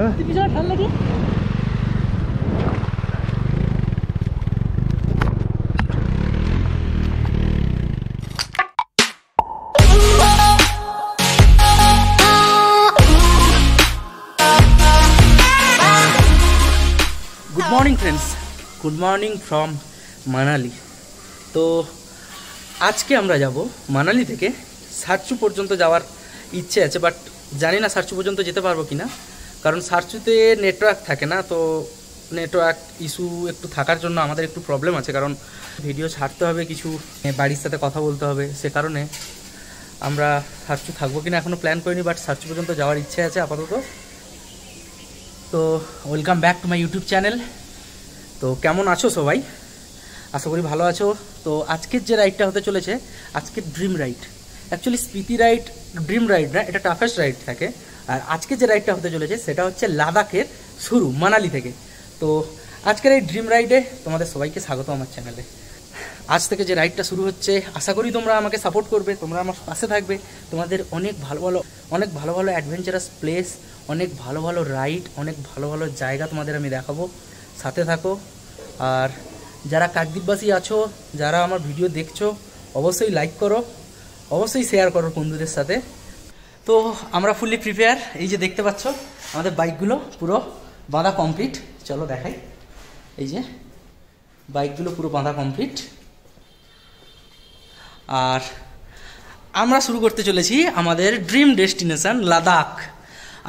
Good morning friends, good morning from Manali. তো আজকে আমরা যাব মানালি থেকে সারচু পর্যন্ত যাওয়ার ইচ্ছে আছে, বাট জানি না সারচু পর্যন্ত যেতে পারবো কি না, কারণ সারচুতে নেটওয়ার্ক থাকে না। তো নেটওয়ার্ক ইস্যু একটু থাকার জন্য আমাদের একটু প্রবলেম আছে, কারণ ভিডিও ছাড়তে হবে, কিছু বাড়ির সাথে কথা বলতে হবে, সে কারণে আমরা সারচু থাকবো কিনা এখনও প্ল্যান করিনি, বাট সারচু পর্যন্ত যাওয়ার ইচ্ছে আছে আপাতত। তো welcome back to my YouTube channel. তো কেমন আছো সবাই? আশা করি ভালো আছো। তো আজকের যে রাইডটা হতে চলেছে, আজকের dream ride, actually Spiti ride dream ride না, এটা টাফেস্ট রাইড থাকে। আর আজকে যে রাইডটা হতে চলেছে সেটা হচ্ছে লাদাখের শুরু, মানালি থেকে। তো আজকের এই ড্রিম রাইডে তোমাদের সবাইকে স্বাগত আমার চ্যানেলে। আজ থেকে যে রাইডটা শুরু হচ্ছে, আশা করি তোমরা আমাকে সাপোর্ট করবে, তোমরা আমার পাশে থাকবে। তোমাদের অনেক ভালো ভালো অ্যাডভেঞ্চারাস প্লেস, অনেক ভালো ভালো রাইড, অনেক ভালো ভালো জায়গা তোমাদের আমি দেখাবো, সাথে থাকো। আর যারা কাকদ্বীপবাসী আছো, যারা আমার ভিডিও দেখছো, অবশ্যই লাইক করো, অবশ্যই শেয়ার করো বন্ধুদের সাথে। তো আমরা ফুললি প্রিপেয়ার, এই যে দেখতে পাচ্ছ আমাদের বাইকগুলো পুরো বাঁধা কমপ্লিট। চলো দেখাই, এই যে বাইকগুলো পুরো বাঁধা কমপ্লিট। আর আমরা শুরু করতে চলেছি আমাদের ড্রিম ডেস্টিনেশন লাদাখ,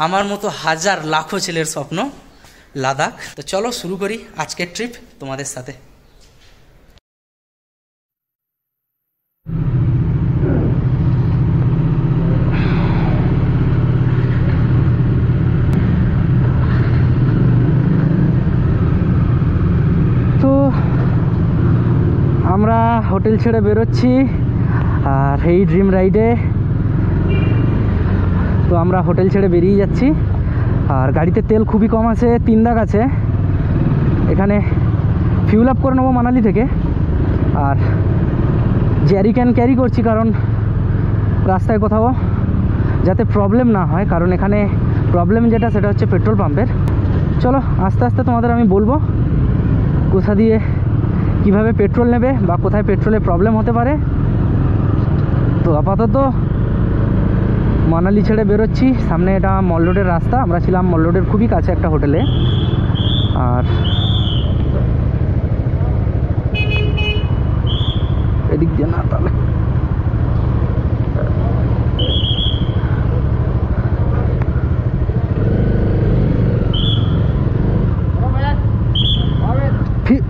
আমার মতো হাজার লাখো ছেলের স্বপ্ন লাদাখ। তো চলো শুরু করি আজকের ট্রিপ তোমাদের সাথে। তো আমরা হোটেল ছেড়ে বেরোচ্ছি আর এই ড্রিম রাইডে। তো আমরা হোটেল ছেড়ে বেরিয়ে যাচ্ছি, আর গাড়িতে তেল খুবই কম আছে, 3 দাগ আছে। এখানে ফিউল আপ করে নেবো মানালি থেকে। আর জ্যারি ক্যান ক্যারি করছি, কারণ রাস্তায় কোথাও যাতে প্রবলেম না হয়, কারণ এখানে প্রবলেম যেটা সেটা হচ্ছে পেট্রোল পাম্পের। চলো আস্তে আস্তে তোমাদের আমি বলবো কোথা দিয়ে কিভাবে পেট্রোল নেবে বা কোথায় পেট্রোলের প্রবলেম হতে পারে। তো আপাতত মানালি ছেড়ে বেরোচ্ছি। সামনে এটা মল রোডের রাস্তা, আমরা ছিলাম মল রোডের খুবই কাছে একটা হোটেলে। আর এদিক দিয়ে না, তাহলে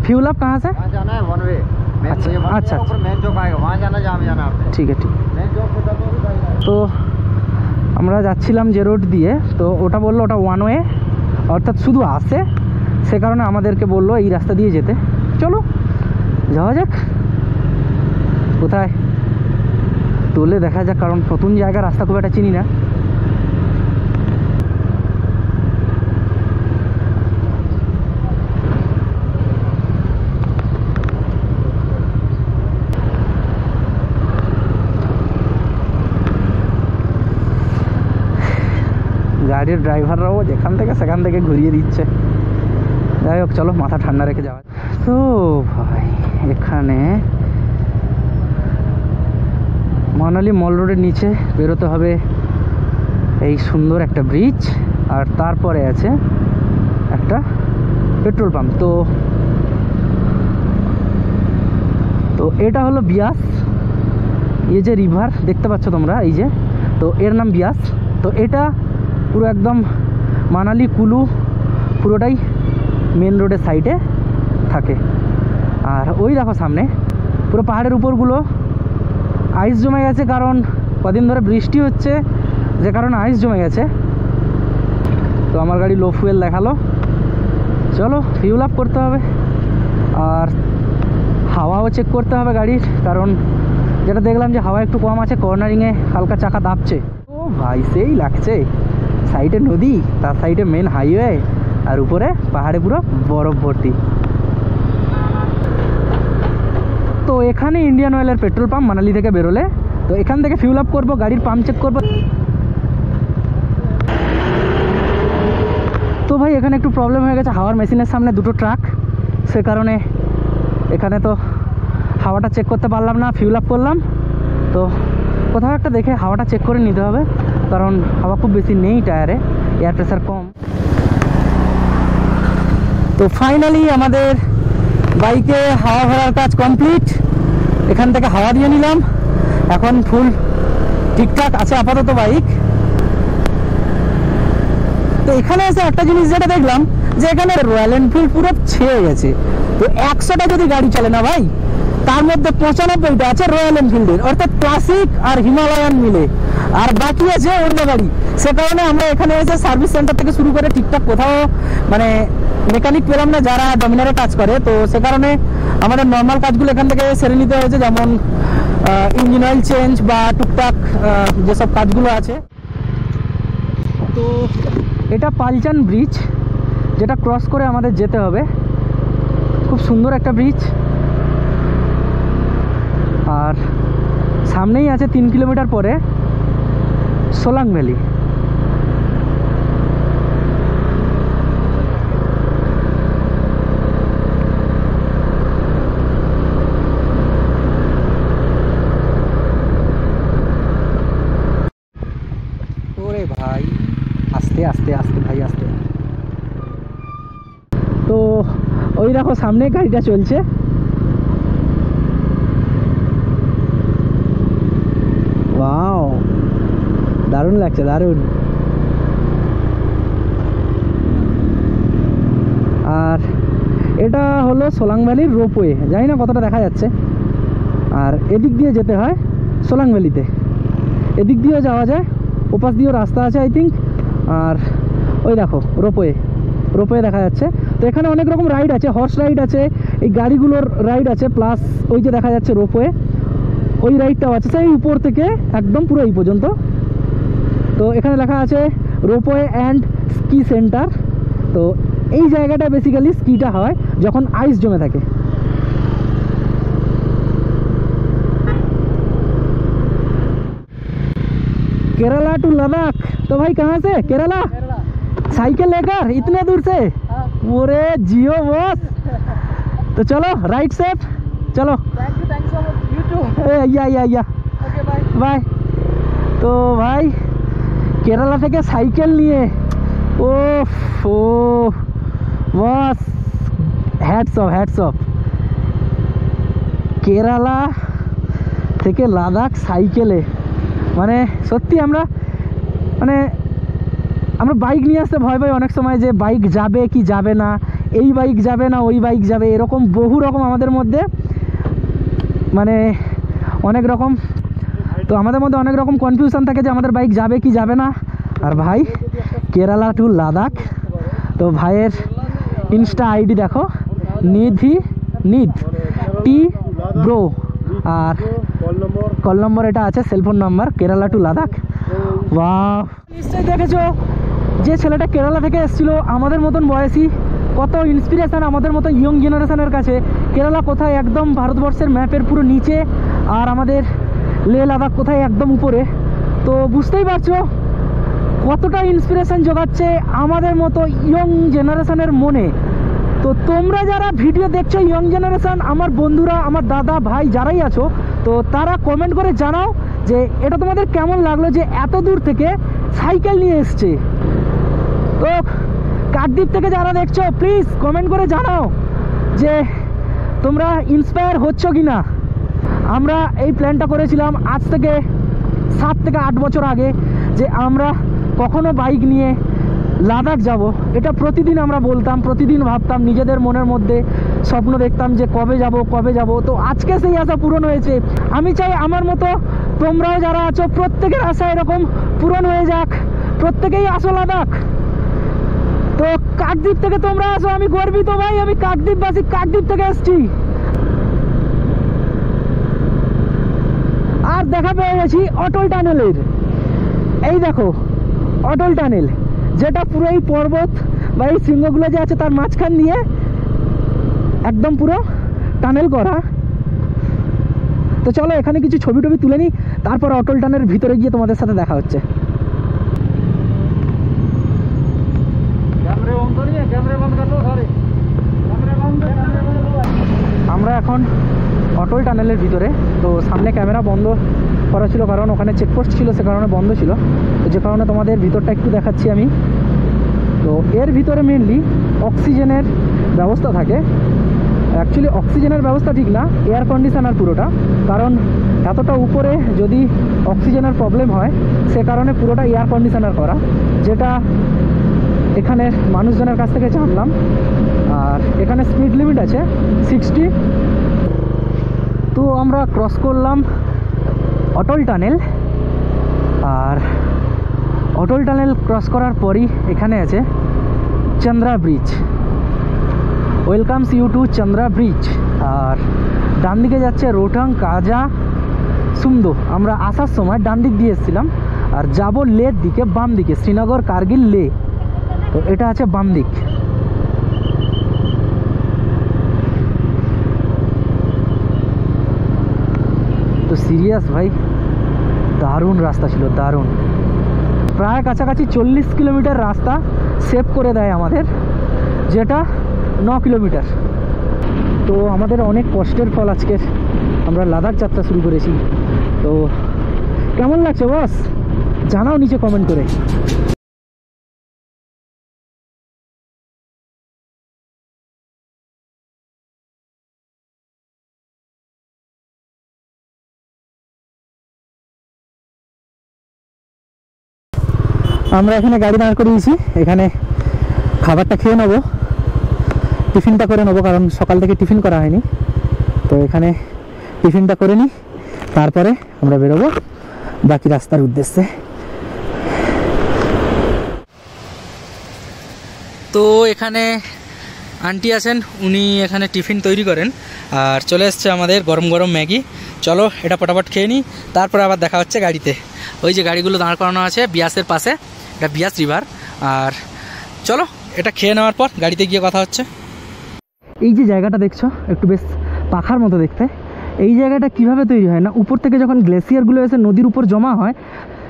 फ्यूल अप कहाँ से जाना है? 1 वे। अच्छा, मेन चौक आएगा, वहाँ जाना, जहाँ जाना आपने। ठीक है, ठीक। তো আমরা যাচ্ছিলাম যে রোড দিয়ে, তো ওটা বললো ওটা 1 ওয়ে, অর্থাৎ শুধু আসে, সে কারণে আমাদেরকে বললো এই রাস্তা দিয়ে যেতে। চলো যাওয়া যাক, কোথায় তোলে দেখা যাক, কারণ নতুন জায়গা, রাস্তা খুব একটা চিনি না। গাড়ির ড্রাইভাররাও যেখান থেকে সেখান থেকে ঘুরিয়ে দিচ্ছে। যাই হোক, চলো মাথা ঠান্ডা রেখে যাওয়া। তো ভাই এখানে মানালি মল রোডের নিচে বেরোতে হবে, এই সুন্দর একটা ব্রিজ, আর তারপরে আছে একটা পেট্রোল পাম্প। তো এটা হলো বিয়াস, এই যে রিভার দেখতে পাচ্ছ তোমরা, এই যে, তো এর নাম বিয়াস। তো এটা পুরো একদম মানালি কুলু পুরোটাই মেন রোডের সাইডে থাকে। আর ওই দেখো সামনে পুরো পাহাড়ের উপরগুলো আইস জমে গেছে, কারণ কদিন ধরে বৃষ্টি হচ্ছে, যে কারণে আইস জমে গেছে। তো আমার গাড়ি লো ফুয়েল দেখালো, চলো ফিউল আপ করতে হবে। আর হাওয়াও চেক করতে হবে গাড়ির, কারণ যেটা দেখলাম যে হাওয়া একটু কম আছে, কর্নারিংয়ে হালকা চাকা দাপছে। ও ভাই সেই লাগছে, সাইডে নদী, তার সাইডে মেন হাইওয়ে, আর উপরে পাহাড়ে পুরো বরফ ভর্তি। তো এখানে ইন্ডিয়ান অয়েলের পেট্রোল পাম্প মানালি থেকে বেরোলে। তো এখান থেকে ফিউল আপ করবো, গাড়ির পাম্প চেক করবো। ভাই এখানে একটু প্রবলেম হয়ে গেছে, হাওয়ার মেশিনের সামনে দুটো ট্রাক, সে কারণে এখানে তো হাওয়াটা চেক করতে পারলাম না। ফিউল আপ করলাম, তো কোথাও একটা দেখে হাওয়াটা চেক করে নিতে হবে, কারণ হাওয়া খুব বেশি নেই টায়ারে, এয়ার প্রেসার কম। তো ফাইনালি আমাদের বাইকে হাওয়া ভরার কাজ কমপ্লিট। এখান থেকে হাওয়া দিয়ে নিলাম, এখন ফুল ঠিকঠাক আছে আপাতত বাইক। তো এখানে এসে একটা জিনিস যেটা দেখলাম, যে এখানে রয়্যাল এনফিল্ড পুরো ছেয়ে গেছে। তো 100টা যদি গাড়ি চলে না ভাই, তার মধ্যে 95টা আছে রয়্যাল এনফিল্ডের, অর্থাৎ ক্লাসিক আর হিমালয়ান মিলে, আর বাকি আছে অন্য গাড়ি। সে কারণে আমরা এখানে এসে সার্ভিস সেন্টার থেকে শুরু করে ঠিকঠাক কোথাও মানে মেকানিক পেলাম না যারা ডমিনারে কাজ করে। তো সে কারণে আমাদের নর্মাল কাজগুলো এখান থেকে সেরে নিতে হয়েছে, যেমন ইঞ্জিন অয়েল চেঞ্জ বা টুকটাক যেসব কাজগুলো আছে। তো এটা পালচান ব্রিজ, যেটা ক্রস করে আমাদের যেতে হবে। খুব সুন্দর একটা ব্রিজ, আর সামনেই আছে 3 কিলোমিটার পরে সোলাং ভ্যালি। ওরে ভাই আস্তে আস্তে আস্তে ভাই আস্তে। তো ওই দেখো সামনে গাড়িটা চলছে। ওয়াও, দারুণ লাগছে, দারুণ। আর এটা হলো সোলাং ভ্যালির রোপওয়ে, জানি না কতটা দেখা যাচ্ছে। আর এদিক দিয়ে যেতে হয় সোলাং ভ্যালিতে, এদিক দিয়েও যাওয়া যায়, ওপাশ দিয়েও রাস্তা আছে আই থিঙ্ক। আর ওই দেখো রোপওয়ে দেখা যাচ্ছে। তো এখানে অনেক রকম রাইড আছে, হর্স রাইড আছে, এই গাড়িগুলোর রাইড আছে, প্লাস ওই যে দেখা যাচ্ছে রোপওয়ে, ওই রাইডটাও আছে সেই উপর থেকে একদম পুরো এই পর্যন্ত। তো এখানে লেখা আছে রোপওয়ে অ্যান্ড স্কি সেন্টার। তো এই জায়গাটা বেসিক্যালি স্কিটা হয় যখন আইস জমে থাকে। केरला टू लद्दाख। तो भाई कहाँ से? केरला। साइकिल लेकर इतने दूर से? पूरे जियो बॉस। तो चलो राइट सेफ, चलो। बाय। तो भाई केरला থেকে সাইকেল নিয়ে ও বস, হ্যাটস অফ। কেরালা থেকে লাদাখ সাইকেলে, মানে সত্যি আমরা বাইক নিয়ে আসতে ভয় পাই অনেক সময়, যে বাইক যাবে কি যাবে না, এই বাইক যাবে না ওই বাইক যাবে, এরকম বহু রকম আমাদের মধ্যে মানে অনেক রকম। তো আমাদের মধ্যে অনেক রকম কনফিউশন থাকে যে আমাদের বাইক যাবে কি যাবে না। আর ভাই কেরালা টু লাদাখ। তো ভাইয়ের ইনস্টা আইডি দেখো, নিধ টি ব্রো, আর কল নম্বর এটা আছে, cellphone number, Kerala to Ladakh. বাহ, নিশ্চয়ই দেখেছো যে ছেলেটা কেরালা থেকে এসেছিল, আমাদের মতন বয়সী, কত ইন্সপিরেশান আমাদের মতো ইয়ং জেনারেশনের কাছে। কেরালা কোথায় একদম ভারতবর্ষের ম্যাপের পুরো নিচে, আর আমাদের লে লাদাখ কোথায় একদম উপরে। তো বুঝতেই পারছো কতটা ইন্সপিরেশান জোগাচ্ছে আমাদের মতো ইয়ং জেনারেশনের মনে। তো তোমরা যারা ভিডিও দেখছো ইয়ং জেনারেশন, আমার বন্ধুরা, আমার দাদা ভাই যারাই আছো, তো তারা কমেন্ট করে জানাও যে এটা তোমাদের কেমন লাগলো, যে এত দূর থেকে সাইকেল নিয়ে এসছে। তো কাকদ্বীপ থেকে যারা দেখছো প্লিজ কমেন্ট করে জানাও যে তোমরা ইন্সপায়ার হচ্ছ কি না। আমরা এই প্ল্যানটা করেছিলাম আজ থেকে 7 থেকে 8 বছর আগে, যে আমরা কখনো বাইক নিয়ে লাদাখ যাব। এটা প্রতিদিন আমরা বলতাম, প্রতিদিন ভাবতাম, নিজেদের মনের মধ্যে স্বপ্ন দেখতাম যে কবে যাব। তো আজকে সেই আশা পূরণ হয়েছে। আমি চাই আমার মতো তোমরাও যারা আছো প্রত্যেকের আশা এরকম পূরণ হয়ে যাক, প্রত্যেকেই আসো লাদাখ। তো কাকদ্বীপ থেকে তোমরা আসো, আমি গর্বিত ভাই, আমি কাকদ্বীপবাসী, কাকদ্বীপ থেকে এসছি। আর দেখা পেয়ে গেছি অটল টানেলের, এই দেখো অটল টানেল, যেটা পুরো এই পর্বত বা এই শৃঙ্গগুলো যে আছে তার মাঝখান দিয়ে একদম পুরো টানেল করা। তো চলো এখানে কিছু ছবি টবি তুলে নিই, তারপর অটল টানেলের ভিতরে গিয়ে তোমাদের সাথে দেখা হচ্ছে। অটল টানেলের ভিতরে। তো সামনে ক্যামেরা বন্ধ করা ছিল, কারণ ওখানে চেকপোস্ট ছিল, সে কারণে বন্ধ ছিল। তো যে কারণে তোমাদের ভিতরটা একটু দেখাচ্ছি আমি। তো এর ভিতরে মেনলি অক্সিজেনের ব্যবস্থা থাকে। অ্যাকচুয়ালি অক্সিজেনের ব্যবস্থা ঠিক না, এয়ার কন্ডিশনার পুরোটা। কারণ এতটা উপরে যদি অক্সিজেনের প্রবলেম হয়, সে কারণে পুরোটা এয়ার কন্ডিশনার করা, যেটা এখানের মানুষজনের কাছ থেকে জানলাম। আর এখানে স্পিড লিমিট আছে 60। তো আমরা ক্রস করলাম অটল টানেল। আর অটল টানেল ক্রস করার পরই এখানে আছে Chandra bridge. Welcomes you to Chandra bridge. আর ডান দিকে যাচ্ছে রোহটাং, কাজা, সুমদো। আমরা আসার সময় ডান দিক দিয়ে এসেছিলাম, আর যাব লের দিকে, বাম দিকে, শ্রীনগর, কার্গিল, লে। তো এটা আছে বাম দিক। তো সিরিয়াস ভাই, দারুণ রাস্তা ছিল, দারুণ। প্রায় কাছাকাছি 40 কিলোমিটার রাস্তা সেভ করে দেয় আমাদের, যেটা 9 কিলোমিটার। তো আমাদের অনেক কষ্টের ফল আজকের আমরা লাদাখ যাত্রা শুরু করেছি। তো কেমন লাগছে বস, জানাও নিচে কমেন্ট করে। আমরা এখানে গাড়ি দাঁড় করিয়েছি, এখানে খাবারটা খেয়ে নেবো, টিফিনটা করে নেবো, কারণ সকাল থেকে টিফিন করা হয়নি। তো এখানে টিফিনটা করে নিই, তারপরে আমরা বেরোবো বাকি রাস্তার উদ্দেশ্যে। তো এখানে আন্টি আছেন, উনি এখানে টিফিন তৈরি করেন। আর চলে এসছে আমাদের গরম গরম ম্যাগি। চলো এটা ফটাফট খেয়ে নিই, তারপরে আবার দেখা হচ্ছে গাড়িতে। ওই যে গাড়িগুলো দাঁড় করানো আছে বিয়াসের পাশে, এটা বিয়াস রিভার। আর চলো এটা খেয়ে নেওয়ার পর গাড়িতে গিয়ে কথা হচ্ছে। এই যে জায়গাটা দেখছো, একটু বেশ পাখার মতো দেখতে। এই জায়গাটা কিভাবে তৈরি হয় না, উপর থেকে যখন গ্লেসিয়ারগুলো এসে নদীর উপর জমা হয়,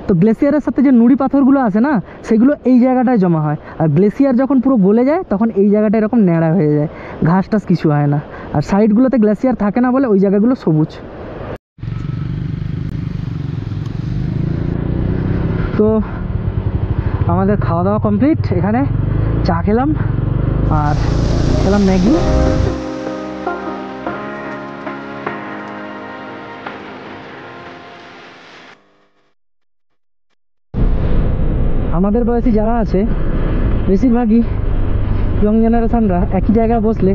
তো গ্লেসিয়ারের সাথে যে নুড়ি পাথরগুলো আছে না, সেগুলো এই জায়গাটায় জমা হয়। আর গ্লেসিয়ার যখন পুরো গলে যায়, তখন এই জায়গাটা এরকম ন্যাড়া হয়ে যায়, ঘাস টাস কিছু হয় না। আর সাইডগুলোতে গ্লেসিয়ার থাকে না বলে ওই জায়গাগুলো সবুজ। তো আমাদের খাওয়া দাওয়া কমপ্লিট। এখানে চা খেলাম আর খেলাম ম্যাগি। আমাদের বয়সী যারা আছে বেশিরভাগই ইয়ং জেনারেশনরা একই জায়গায় বসলে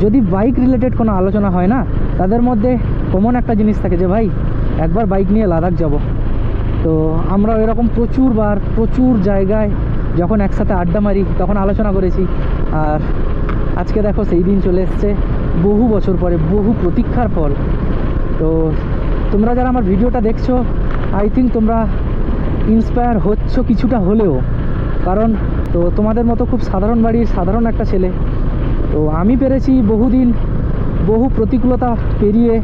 যদি বাইক রিলেটেড কোনো আলোচনা হয় না, তাদের মধ্যে কমন একটা জিনিস থাকে যে ভাই একবার বাইক নিয়ে লাদাখ যাব। তো আমরা এরকম প্রচুর জায়গায় যখন একসাথে আড্ডা মারি তখন আলোচনা করেছি। আর আজকে দেখো সেই দিন চলে এসছে, বহু বছর পরে, বহু প্রতীক্ষার ফল। তো তোমরা যারা আমার ভিডিওটা দেখছো, আই থিঙ্ক তোমরা ইন্সপায়ার হচ্ছ কিছুটা হলেও, কারণ তো তোমাদের মতো খুব সাধারণ বাড়ির সাধারণ একটা ছেলে। তো আমি পেরেছি বহুদিন, বহু প্রতিকূলতা পেরিয়ে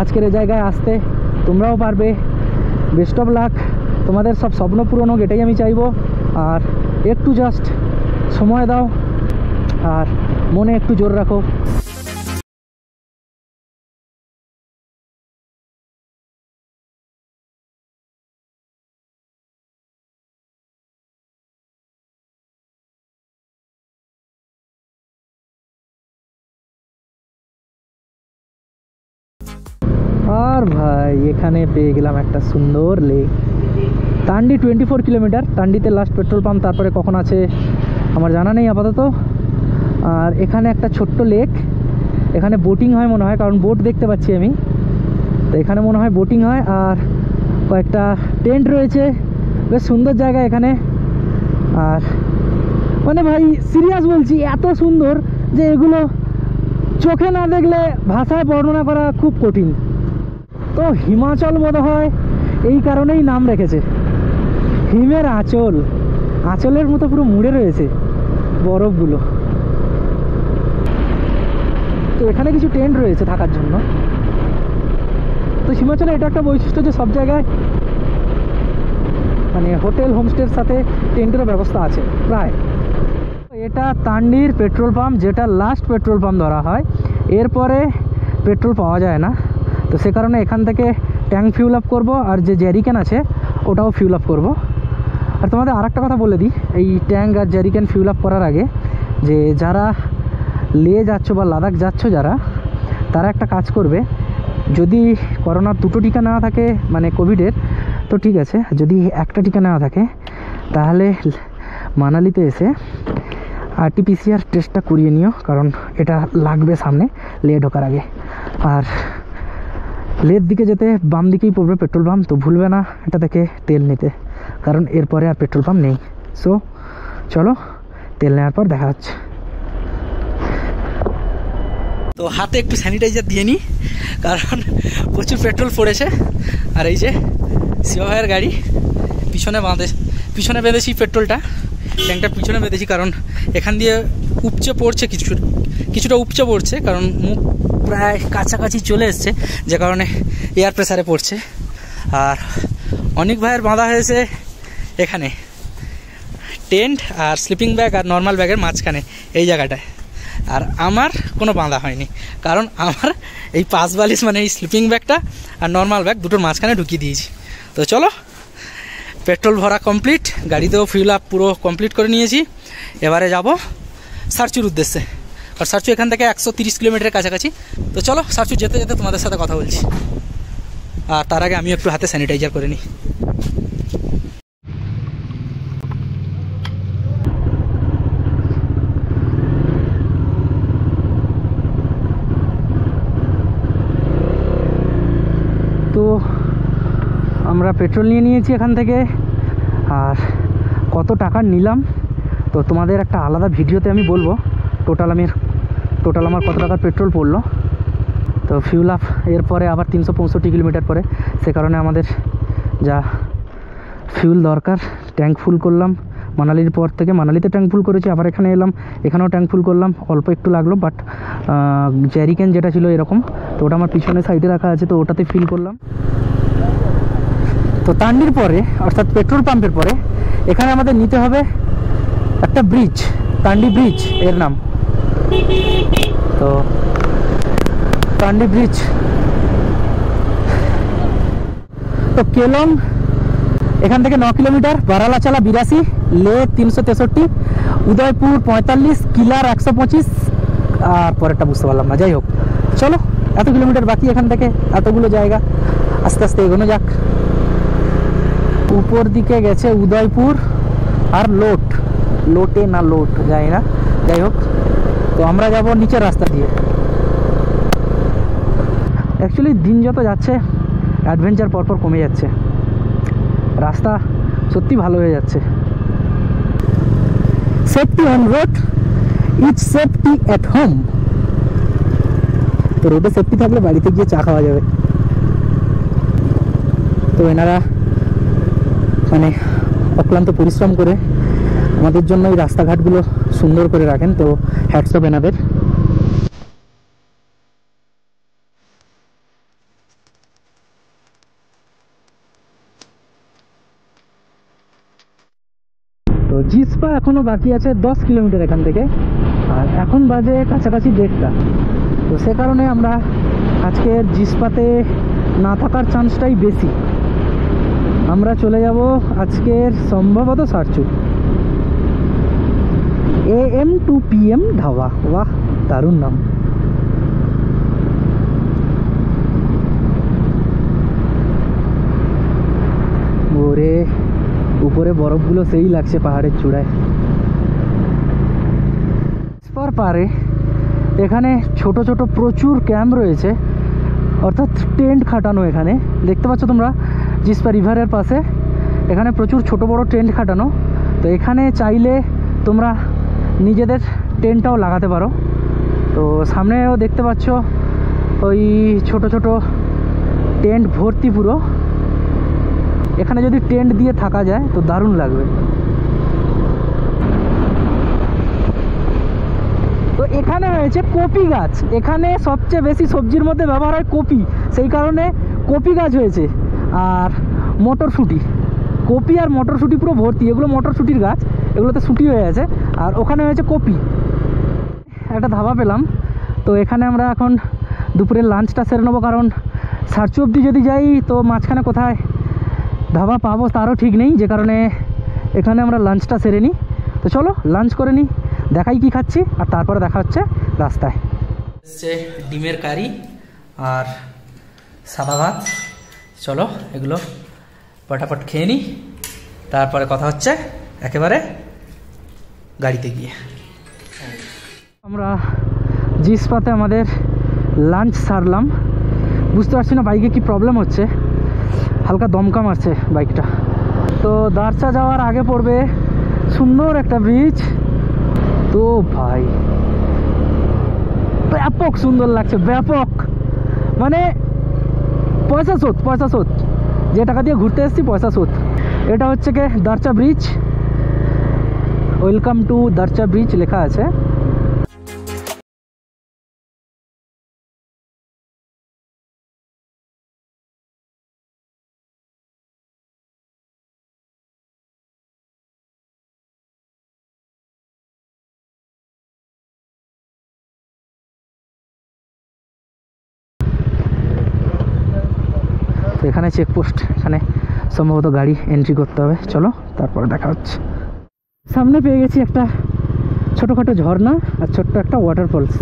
আজকের এই জায়গায় আসতে, তোমরাও পারবে। বেস্ট অফ লাক, তোমাদের সব স্বপ্ন পূরণ হোক, এটাই আমি চাইবো। আর একটু জাস্ট সময় দাও আর মনে একটু জোর রাখো। আর ভাই এখানে পেয়ে গেলাম একটা সুন্দর লেক। তান্ডি 24 কিলোমিটার। তান্ডিতে লাস্ট পেট্রোল পাম্প, তারপরে কখন আছে আমার জানা নেই আপাতত। আর এখানে একটা ছোট্ট লেক, এখানে বোটিং হয় মনে হয়, কারণ বোট দেখতে পাচ্ছি আমি। তো এখানে মনে হয় বোটিং হয়। আর কয়েকটা টেন্ট রয়েছে, বেশ সুন্দর জায়গা এখানে। আর মানে ভাই সিরিয়াস বলছি, এত সুন্দর যে এগুলো চোখে না দেখলে ভাষায় বর্ণনা করা খুব কঠিন। তো হিমাচল বোধহয় এই কারণেই নাম রেখেছে, হিমের আঁচল। আঁচলের মতো পুরো মুড়ে রয়েছে বরফগুলো। তো এখানে কিছু টেন্ট রয়েছে থাকার জন্য। তো হিমাচলে এটা একটা বৈশিষ্ট্য যে সব জায়গায় মানে হোটেল হোমস্টের সাথে টেন্টেরও ব্যবস্থা আছে প্রায়। এটা তান্ডির পেট্রোল পাম্প, যেটা লাস্ট পেট্রোল পাম্প ধরা হয়। এরপরে পেট্রোল পাওয়া যায় না। তো সে কারণে এখান থেকে ট্যাঙ্ক ফিউল আপ করবো, আর যে জ্যারিকেন আছে ওটাও ফিউল আপ করবো। আর তোমাদের আরেকটা কথা বলে দিই, এই ট্যাঙ্ক আর জ্যারিকেন ফিউল আপ করার আগে, যে যারা লে যাচ্ছ বা লাদাখ যাচ্ছ যারা, তারা একটা কাজ করবে, যদি করোনার 2টো টিকা নেওয়া থাকে মানে কোভিডের, তো ঠিক আছে, যদি একটা টিকা নেওয়া থাকে তাহলে মানালিতে এসে RT-PCR টেস্টটা করিয়ে নিও, কারণ এটা লাগবে সামনে লে ঢোকার আগে। আর লের দিকে যেতে বাম দিকেই পড়বে পেট্রোল পাম্প, তো ভুলবে না এটা থেকে তেল নিতে, কারণ এরপরে আর পেট্রোল পাম্প নেই। সো চলো তেল নেওয়ার পর দেখা হচ্ছে। তো হাতে একটু স্যানিটাইজার দিয়ে নিই, কারণ প্রচুর পেট্রোল পড়েছে। আর এই যে শিবা ভাইয়ের গাড়ি পিছনে বেঁধেছি পেট্রোলটা, ট্যাঙ্কটা পিছনে বেঁধেছি, কারণ এখান দিয়ে উপচে পড়ছে, কিছুটা উপচে পড়ছে, কারণ মুখ প্রায় কাছাকাছি চলে এসছে, যে কারণে এয়ার প্রেসারে পড়ছে। আর অনেক ভাইয়ের বাঁধা হয়েছে এখানে tent are sleeping bag R normal ব্যাগের মাঝখানে এই জায়গাটায়, আর আমার কোনো বাঁধা হয়নি, কারণ আমার এই 5 বালিশ মানে এই স্লিপিং ব্যাগটা আর নর্মাল ব্যাগ দুটোর মাঝখানে ঢুকিয়ে দিয়েছি। তো চলো, পেট্রোল ভরা কমপ্লিট, গাড়িতেও ফিউল আপ পুরো কমপ্লিট করে নিয়েছি। এবারে যাব সার্চুর উদ্দেশ্যে, আর সার্চু এখান থেকে 130 কিলোমিটারের কাছাকাছি। তো চলো, সার্চু যেতে যেতে তোমাদের সাথে কথা বলছি, আর তার আগে আমি একটু হাতে স্যানিটাইজার করে নিই। তো আমরা পেট্রোল নিয়ে নিয়েছি এখান থেকে, আর কত টাকা নিলাম তো তোমাদের একটা আলাদা ভিডিওতে আমি বলবো টোটাল আমার কত টাকার পেট্রোল পড়লো। তো ফিউল আপ এরপরে আবার 365 কিলোমিটার পরে, সে কারণে আমাদের যা ফিউল দরকার ট্যাঙ্ক ফুল করলাম মানালির পর থেকে। মানালিতে ট্যাঙ্ক ফুল করেছি, আবার এখানে এলাম, এখানেও ট্যাঙ্ক ফুল করলাম, অল্প একটু লাগলো, বাট জ্যারিকেন যেটা ছিল এরকম, তো ওটা আমার পিছনে সাইডে রাখা আছে, তো ওটাতে ফিল করলাম। তো তান্ডির পরে অর্থাৎ পেট্রোল পাম্পের পরে এখানে আমাদের নিতে হবে একটা ব্রিজ, তান্ডি ব্রিজ এর নাম। তো তান্ডি ব্রিজ, তো কেলং এখান থেকে 9 কিলোমিটার, বারালাচালা 82, লে 363, উদয়পুর 45, কিলার 125, আর পরেরটা বুঝতে পারলাম না। যাই হোক, চলো, এত কিলোমিটার বাকি এখান থেকে, এতগুলো জায়গা, আস্তে আস্তে এগোনো যাক। উপর দিকে গেছে উদয়পুর আর লোটে না লোট যাই না, যাই হোক, তো আমরা যাব নিচের রাস্তা দিয়ে। অ্যাকচুয়ালি দিন যত যাচ্ছে অ্যাডভেঞ্চার পরপর কমে যাচ্ছে, রাস্তা সত্যি ভালো হয়ে যাচ্ছে। Safety on road is safety at home. তো রোডে সেফটি থাকলে বাড়িতে গিয়ে চা খাওয়া যাবে। তো এনারা মানে অক্লান্ত পরিশ্রম করে আমাদের জন্য এই রাস্তাঘাটগুলো সুন্দর করে রাখেন, তো হ্যাটস অফ এনাদের। তো জিসপা এখনো বাকি আছে 10 কিলোমিটার এখান থেকে, আর এখন বাজে কাছাকাছি 1:30। তো সে কারণে আমরা আজকের জিসপাতে না থাকার চান্সটাই বেশি। আমরা চলে যাব আজকের সম্ভবত সার্চু AM to PM ধাবা। বাহ, দারুণ নাম। ওরে উপরে বরফগুলো সেই লাগছে পাহাড়ের চূড়ায়। পারে এখানে ছোট ছোট প্রচুর ক্যাম্প রয়েছে, অর্থাৎ টেন্ট খাটানো। এখানে দেখতে পাচ্ছ তোমরা জিসপা রিভারের পাশে এখানে প্রচুর ছোট বড় টেন্ট খাটানো। তো এখানে চাইলে তোমরা নিজেদের টেন্টটাও লাগাতে পারো। তো সামনেও দেখতে পাচ্ছ ওই ছোট ছোট টেন্ট ভর্তি পুরো। এখানে যদি টেন্ট দিয়ে থাকা যায় তো দারুণ লাগবে। তো এখানে হয়েছে কপি গাছ, এখানে সবচেয়ে বেশি সবজির মধ্যে ব্যবহার হয় কপি, সেই কারণে কপি গাছ হয়েছে। আর মটরশুঁটি, কপি আর মটরশুঁটি পুরো ভর্তি, এগুলো মটরশুঁটির গাছ, এগুলোতে শুটি হয়ে আছে। আর ওখানে হয়েছে কপি। একটা ধাবা পেলাম, তো এখানে আমরা এখন দুপুরের লাঞ্চটা সেরে নেবো, কারণ সারচু অবধি যদি যাই তো মাঝখানে কোথায় ধাবা পাবো তারও ঠিক নেই, যে কারণে এখানে আমরা লাঞ্চটা সেরে নিই। তো চলো লাঞ্চ করে নিই, দেখাই কি খাচ্ছি, আর তারপরে দেখা হচ্ছে রাস্তায়। হচ্ছে ডিমের কারি আর সাদা ভাত। চলো এগুলো পটাপট খেয়ে নিই, তারপরে কথা হচ্ছে একেবারে গাড়িতে গিয়ে। আমরা জিসপাতে আমাদের লাঞ্চ সারলাম। বুঝতে পারছি না বাইকে কি প্রবলেম হচ্ছে, হালকা দমকা মারছে বাইকটা। তো দারচা যাওয়ার আগে পড়বে সুন্দর একটা ব্রিজ। তো ভাই ব্যাপক সুন্দর লাগছে, ব্যাপক মানে পয়সা শোধ, যে টাকা দিয়ে ঘুরতে এসেছি পয়সা শোধ। এটা হচ্ছে কি Darcha bridge, welcome to Darcha bridge লেখা আছে। তো এখানে চেকপোস্ট, এখানে সম্ভবত গাড়ি এন্ট্রি করতে হবে। চলো তারপরে দেখা হচ্ছে। সামনে পেয়ে গেছি একটা ছোটোখাটো ঝর্ণা আর ছোট্ট একটা ওয়াটারফলস।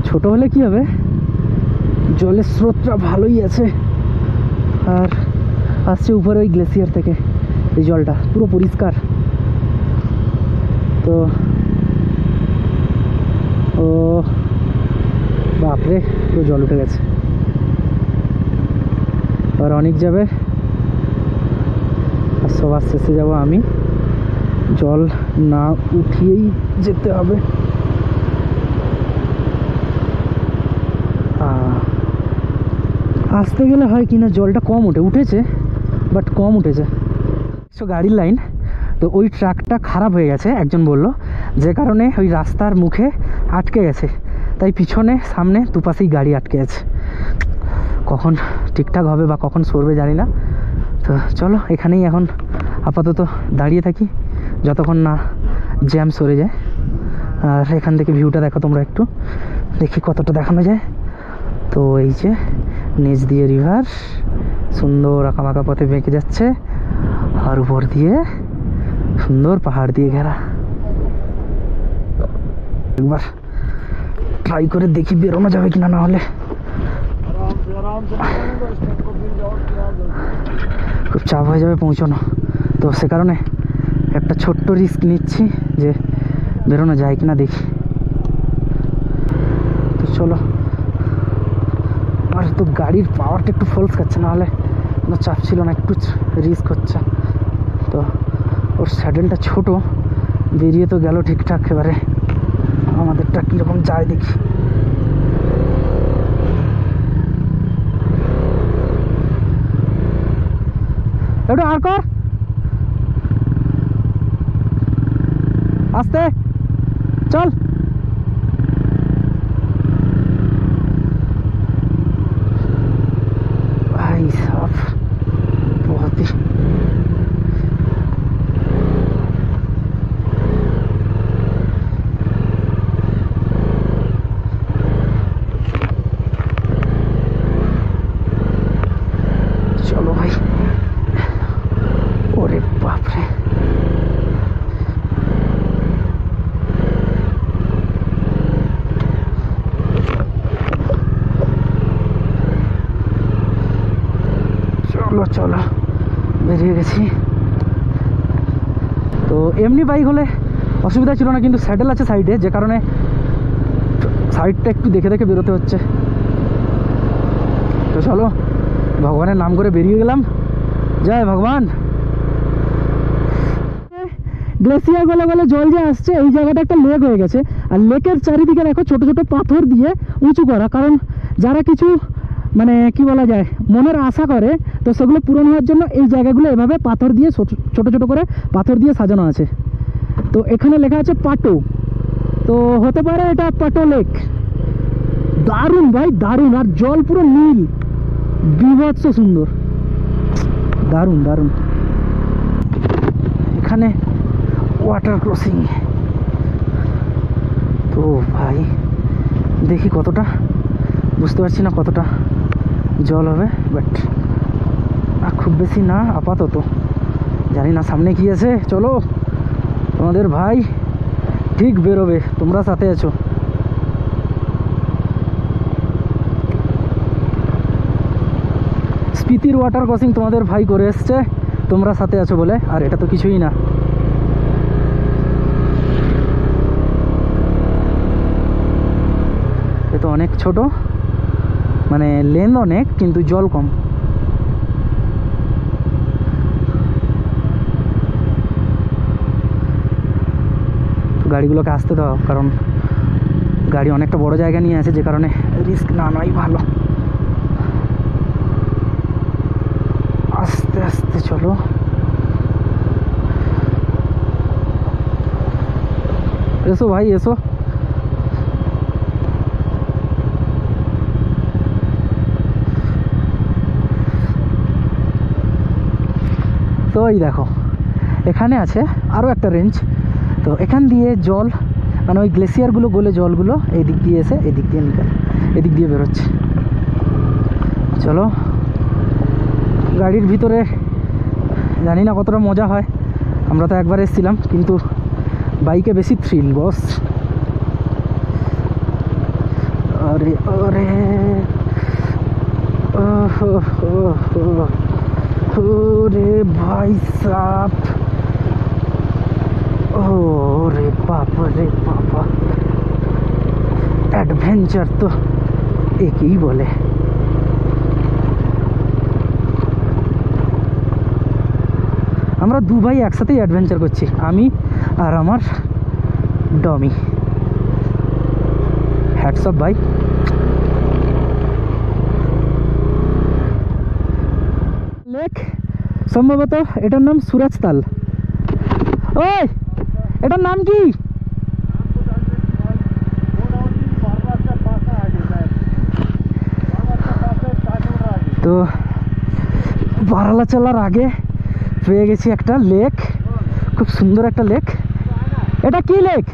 ছোট হলে কি হবে, জলের স্রোতটা ভালোই আছে, আর আসছে উপরে ওই গ্লেসিয়ার থেকে এই জলটা পুরো পরিষ্কার। তো ও বাপরে, পুরো জল উঠে গেছে। আর অনেক যাবে, আর সবার শেষে যাব আমি। জল না উঠিয়েই যেতে হবে। আসতে গেলে হয় কিনা জলটা কম উঠেছে বাট কম উঠেছে। তো গাড়ির লাইন, তো ওই ট্রাকটা খারাপ হয়ে গেছে একজন বলল, যে কারণে ওই রাস্তার মুখে আটকে গেছে, তাই পিছনে সামনে দুপাশেই গাড়ি আটকে আছে। কখন ঠিকঠাক হবে বা কখন সরবে জানি না। তো চলো এখানেই এখন আপাতত দাঁড়িয়ে থাকি যতক্ষণ না জ্যাম সরে যায়। আর এখান থেকে ভিউটা দেখো তোমরা একটু, দেখি কতটা দেখানো যায়। তো এই যে নিচ দিয়ে রিভার সুন্দর আঁকাবাঁকা পথে বেঁকে যাচ্ছে, আর উপর দিয়ে সুন্দর পাহাড় দিয়ে ঘেরা। একবার ট্রাই করে দেখি বেরোনো যাবে কিনা, না হলে খুব চাপ হয়ে যাবে পৌঁছানো। তো সে কারণে একটা ছোট্ট রিস্ক নিচ্ছি যে বেরোনো যায় কিনা দেখি। তো চলো, আর তো গাড়ির পাওয়ারটা একটু ফোর্স খাচ্ছে, নাহলে কোনো চাপ ছিল না, একটু রিস্ক হচ্ছে। তো ওর স্যাডেলটা ছোট, বেরিয়ে তো গেল ঠিকঠাক, এবারে আমাদেরটা কীরকম যায় দেখি। একটু আর কর, আস্তে চল। भाई साहब बहुत ही चलो भाई, ओरे बाप रे। চলো বেরিয়ে গেছি। তো এমনি বাইক হলে অসুবিধা ছিল না, কিন্তু স্যাডেল আছে সাইডে, যে কারণে সাইডটা একটু দেখে দেখে বেরোতে হচ্ছে। তো চলো ভগবানের নাম করে বেরিয়ে গেলাম, জয় ভগবান। গ্লেসিয়ার গলে গলে জল যে আসছে, এই জায়গাটা একটা লেক হয়ে গেছে, আর লেকের চারিদিকে দেখো ছোট ছোট পাথর দিয়ে উঁচু করা, কারণ যারা কিছু মানে কি বলা যায় মনের আশা করে, তো সেগুলো পূরণ হওয়ার জন্য এই জায়গাগুলো এভাবে পাথর দিয়ে ছোট ছোট করে পাথর দিয়ে সাজানো আছে। তো এখানে লেখা আছে পাটো, তো হতে পারে এটা পাটো লেক। দারুণ ভাই দারুণ, আর জল পুরো নীল, বিভৎস সুন্দর, দারুণ দারুণ। এখানে ওয়াটার ক্রসিং। তো ভাই দেখি কতটা, বুঝতে পারছি না কতটা জল হবে, বাট খুব বেশি না আপাতত। জানি না সামনে কি আছে। চলো, তোমাদের ভাই ঠিক বেরোবে, তোমরা সাথে আছো। স্পিতির ওয়াটার ক্রসিং তোমাদের ভাই করে এসছে, তোমরা সাথে আছো বলে। আর এটা তো কিছুই না। এ তো অনেক ছোট, মানে লেন্থ অনেক কিন্তু জল কম। গাড়িগুলোকে আসতে দাও, কারণ গাড়ি অনেকটা বড় জায়গা নিয়ে আছে, যে কারণে রিস্ক না নেওয়াই ভালো। আস্তে আস্তে চলো। এসো ভাই এসো। তো এই দেখো, এখানে আছে আরও একটা রেঞ্জ। তো এখান দিয়ে জল, মানে ওই গ্লেসিয়ারগুলো গলে জলগুলো এই দিক দিয়ে এসে এদিক দিয়ে এদিক দিয়ে বেরোচ্ছে। চলো, গাড়ির ভিতরে জানি না কতটা মজা হয়। আমরা তো একবার এসেছিলাম, কিন্তু বাইকে বেশি থ্রিল বস। আরে আরে ওরে ভাই সাব, ওরে বাবা রে বাবা, অ্যাডভেঞ্চার তো একেই বলে। আমরা দু ভাই একসাথেই অ্যাডভেঞ্চার করছি, আমি আর আমার ডমি। হ্যাটস অফ ভাই। লেক সম্ভবত এটার নাম সুরাজতাল। ওই এটার নাম কি? তো বারালাচালার আগে পেয়ে গেছি একটা লেক, খুব সুন্দর একটা লেক। এটা কি লেক?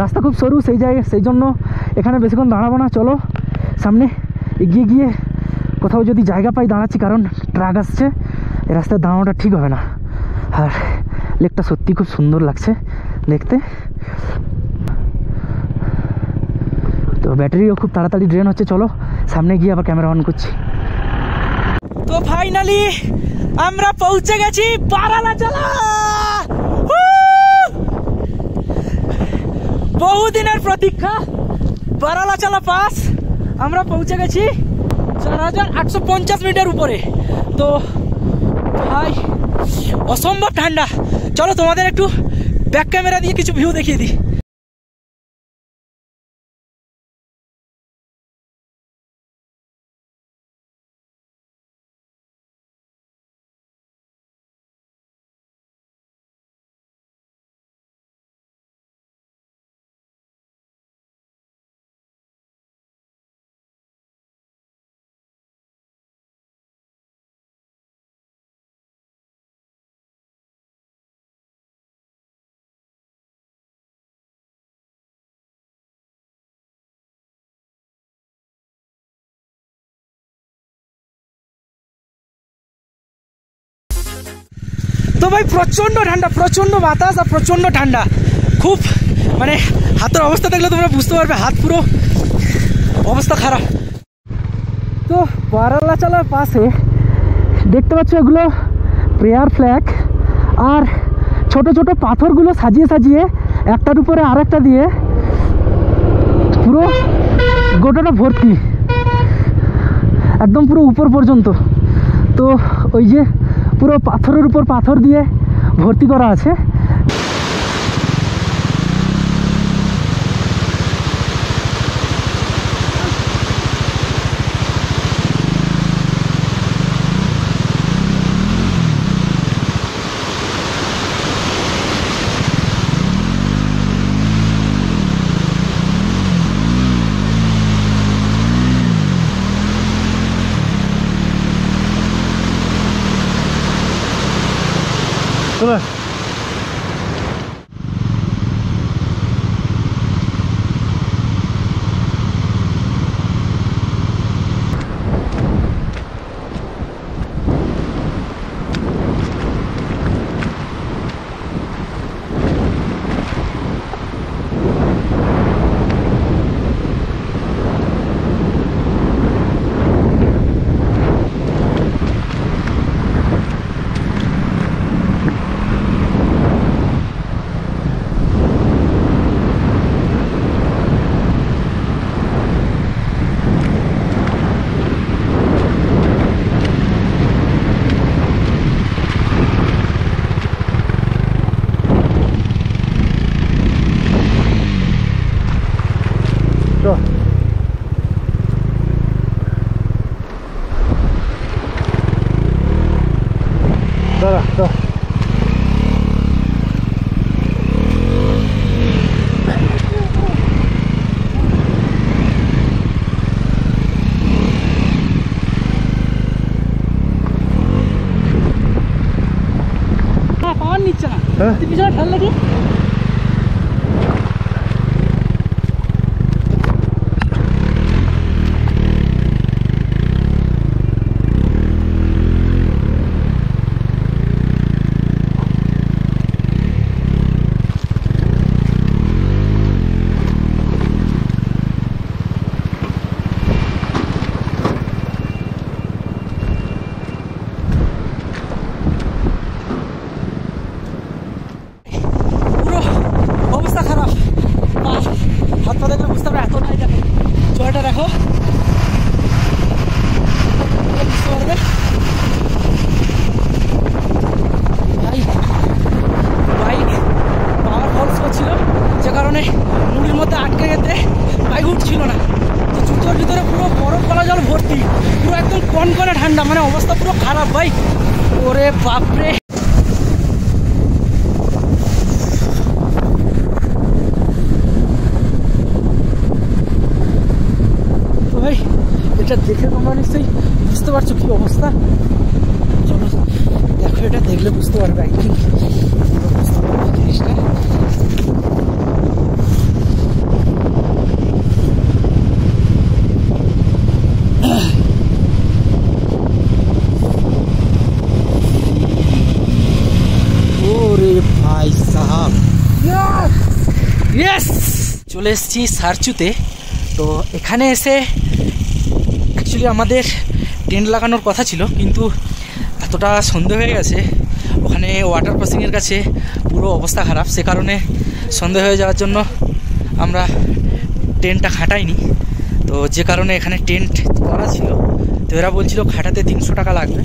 রাস্তা খুব সরু, সেই জন্য এখানে বেশিক্ষণ দাঁড়াবো না। চলো সামনে এগিয়ে গিয়ে কোথাও যদি জায়গা পাই দাঁড়াচ্ছি, কারণ ট্রাক আসছে, এই রাস্তায় দাঁড়ানোটা ঠিক হবে না। আর লেকটা সত্যি খুব সুন্দর লাগছে দেখতে। তো ব্যাটারিও খুব তাড়াতাড়ি ড্রেন হচ্ছে। চলো সামনে গিয়ে আবার ক্যামেরা অন করছি। তো ফাইনালি আমরা পৌঁছে গেছি বারালাচালা। বহুদিনের প্রতীক্ষা বারালাচালা পাস আমরা পৌঁছে গেছি 4850 মিটার উপরে। তো ভাই অসম্ভব ঠান্ডা। চলো তোমাদের একটু ব্যাক ক্যামেরা দিয়ে কিছু ভিউ দেখিয়ে দিই। তো ভাই প্রচণ্ড ঠান্ডা, প্রচণ্ড বাতাস আর প্রচণ্ড ঠান্ডা। খুব মানে হাতের অবস্থা দেখলে তোমরা বুঝতে পারবে, হাত পুরো অবস্থা খারাপ। তো বারালাচালার পাশে দেখতে পাচ্ছ এগুলো প্রেয়ার ফ্ল্যাগ, আর ছোট ছোট পাথরগুলো সাজিয়ে সাজিয়ে একটার উপরে আর একটা দিয়ে পুরো গোটাটা ভর্তি, একদম পুরো উপর পর্যন্ত। তো ওই যে পুরো পাথরের উপর পাথর দিয়ে ভর্তি করা আছে। চলো নিচ্ছে না, তুই পিছনে ঠেল নাকি? মুড়ির মধ্যে আটকে গেছে, বাইক উঠছিল না। তো জুতোর ভিতরে পুরো বরফ গলা জল ভর্তি, পুরো একদম কনকনে ঠান্ডা, মানে অবস্থা পুরো খারাপ ভাই। ওরে বাপরে, তো ভাই এটা দেখে তোমরা নিশ্চয়ই বুঝতে পারছো কি অবস্থা। চলো দেখো, এটা দেখলে বুঝতে পারবে আই থিঙ্ক বুঝতে পারবে জিনিসটা। ভাই সাহাব, ইয়েস, চলে এসেছি সারচুতে। তো এখানে এসে অ্যাকচুয়ালি আমাদের টেন্ট লাগানোর কথা ছিল, কিন্তু এতটা সন্ধে হয়ে গেছে, ওখানে ওয়াটার ক্রসিংয়ের কাছে পুরো অবস্থা খারাপ, সে কারণে সন্ধে হয়ে যাওয়ার জন্য আমরা টেন্টটা খাটাইনি। তো যে কারণে এখানে টেন্ট করা ছিল, তো এরা বলছিল খাটাতে 300 টাকা লাগবে।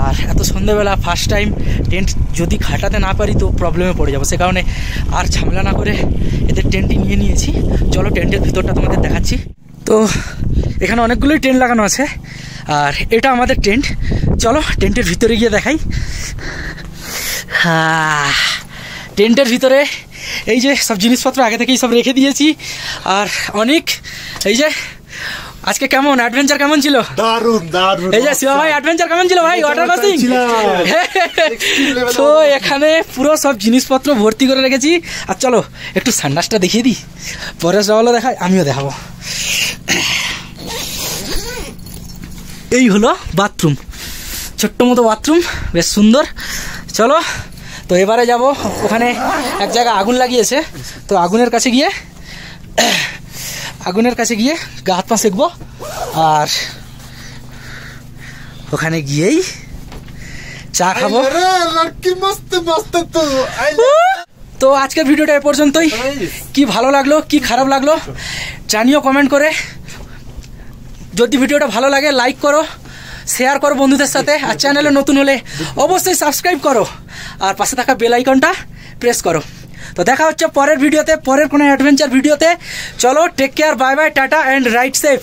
আর এত সন্ধ্যেবেলা ফার্স্ট টাইম টেন্ট যদি খাটাতে না পারি তো প্রবলেমে পড়ে যাবো, সে কারণে আর ঝামেলা না করে এদের টেন্টই নিয়ে নিয়েছি। চলো টেন্টের ভিতরটা তোমাদের দেখাচ্ছি। তো এখানে অনেকগুলোই টেন্ট লাগানো আছে, আর এটা আমাদের টেন্ট। চলো টেন্টের ভিতরে গিয়ে দেখাই। টেন্টের ভিতরে এই যে সব জিনিসপত্র আগে থেকেই সব রেখে দিয়েছি। আর অনেক এই যে আজকে কেমন অ্যাডভেঞ্চার কেমন ছিল? দারুণ দারুণ। এই যে শিবা ভাই অ্যাডভেঞ্চার কেমন ছিল ভাই? Water crossing. তো এখানে পুরো সব জিনিসপত্র ভর্তি করে রেখেছি। আর চলো একটু সান্ডাসটা দেখিয়ে দিই, পরেশ রাওয়ালও দেখায়, আমিও দেখাবো। এই হলো বাথরুম, ছোট্ট মতো বাথরুম, বেশ সুন্দর। চলো তো এবারে যাব, ওখানে এক জায়গায় আগুন লাগিয়েছে, তো আগুনের কাছে গিয়ে গা হাত পা সেঁকবো। আর ওখানে গিয়েই চা খাবো। তো আজকের ভিডিওটা এ পর্যন্তই। কি ভালো লাগলো কি খারাপ লাগলো জানিও কমেন্ট করে। যদি ভিডিওটা ভালো লাগে লাইক করো, শেয়ার করো বন্ধুদের সাথে, আর চ্যানেলে নতুন হলে অবশ্যই সাবস্ক্রাইব করো, আর পাশে থাকা বেল আইকনটা প্রেস করো। তো দেখা হচ্ছে পরের ভিডিওতে, পরের কোনো অ্যাডভেঞ্চার ভিডিওতে। চলো take care, bye bye, tata and ride safe.